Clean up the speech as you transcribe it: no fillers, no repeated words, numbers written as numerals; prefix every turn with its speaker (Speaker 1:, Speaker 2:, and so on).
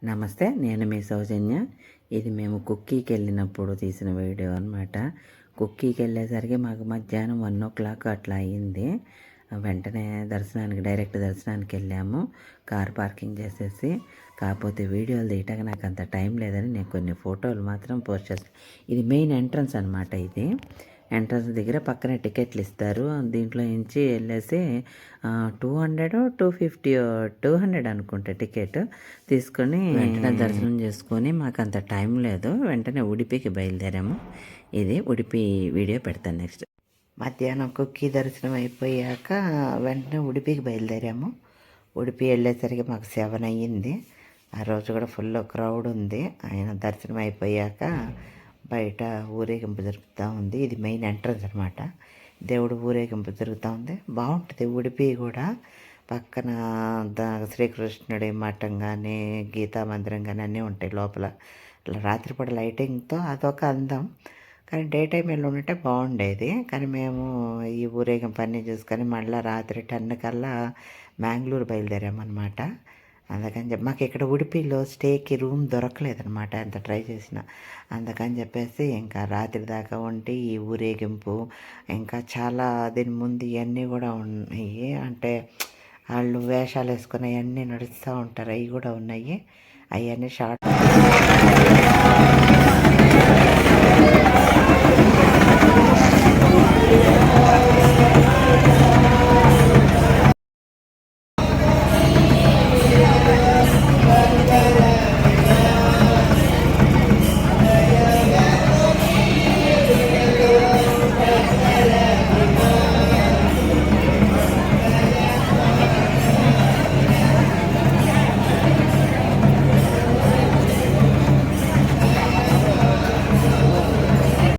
Speaker 1: నమస్తే, నేను మీ సౌజన్య. ఇది మేము కుక్కీకి వెళ్ళినప్పుడు తీసిన వీడియో అనమాట. కుక్కీకి వెళ్ళేసరికి మాకు మధ్యాహ్నం 1:00 అట్లా అయ్యింది. వెంటనే డైరెక్ట్ దర్శనానికి వెళ్ళాము, కార్ పార్కింగ్ చేసేసి. కాకపోతే వీడియోలు తీయటానికి నాకు అంత టైం లేదని నేను కొన్ని ఫోటోలు మాత్రం పోస్ట్ చేస్తాను. ఇది మెయిన్ ఎంట్రన్స్ అనమాట. ఇది ఎంట్రన్స్ దగ్గర పక్కనే టికెట్లు ఇస్తారు. దీంట్లో నుంచి వెళ్ళేసి 200 250 200 అనుకుంటా టికెట్ తీసుకొని వెంటనే దర్శనం చేసుకొని మాకు అంత టైం లేదు, వెంటనే ఉడిపికి బయలుదేరాము. ఇది ఉడిపి వీడియో పెడతాను నెక్స్ట్. మధ్యాహ్నం కుక్కీ దర్శనం అయిపోయాక వెంటనే ఉడిపికి బయలుదేరాము. ఉడిపి వెళ్ళేసరికి మాకు 7 అయ్యింది. ఆ రోజు కూడా ఫుల్ క్రౌడ్ ఉంది. ఆయన దర్శనం అయిపోయాక బయట ఊరేగింపు జరుగుతూ ఉంది. ఇది మెయిన్ ఎంట్రన్స్ అనమాట. దేవుడు ఊరేగింపు జరుగుతూ ఉంది. బాగుంటుంది ఉడిపి కూడా. పక్కన శ్రీకృష్ణుడి మఠం కానీ గీతా మందిరం కానీ అన్నీ ఉంటాయి లోపల. రాత్రిపూట లైటింగ్తో అదొక అందం. కానీ డే టైం వెళ్ళి ఉంటే బాగుండేది. కానీ మేము ఈ ఊరేగింపు అన్నీ చూసుకొని మళ్ళీ రాత్రి 10 కల్లా మ్యాంగ్లూరు బయలుదేరామన్నమాట. అందుకని చెప్పి మాకు ఇక్కడ ఉడిపిలో స్టేకి రూమ్ దొరకలేదనమాట, ఎంత ట్రై చేసినా. అందుకని చెప్పేసి ఇంకా రాత్రి దాకా ఉండి ఈ ఊరేగింపు ఇంకా చాలా దీని ముందు ఇవన్నీ కూడా ఉన్నాయి. అంటే వాళ్ళు వేషాలు వేసుకుని అవన్నీ నడుస్తూ ఉంటారు, అవి కూడా ఉన్నాయి. అవన్నీ షార్ట్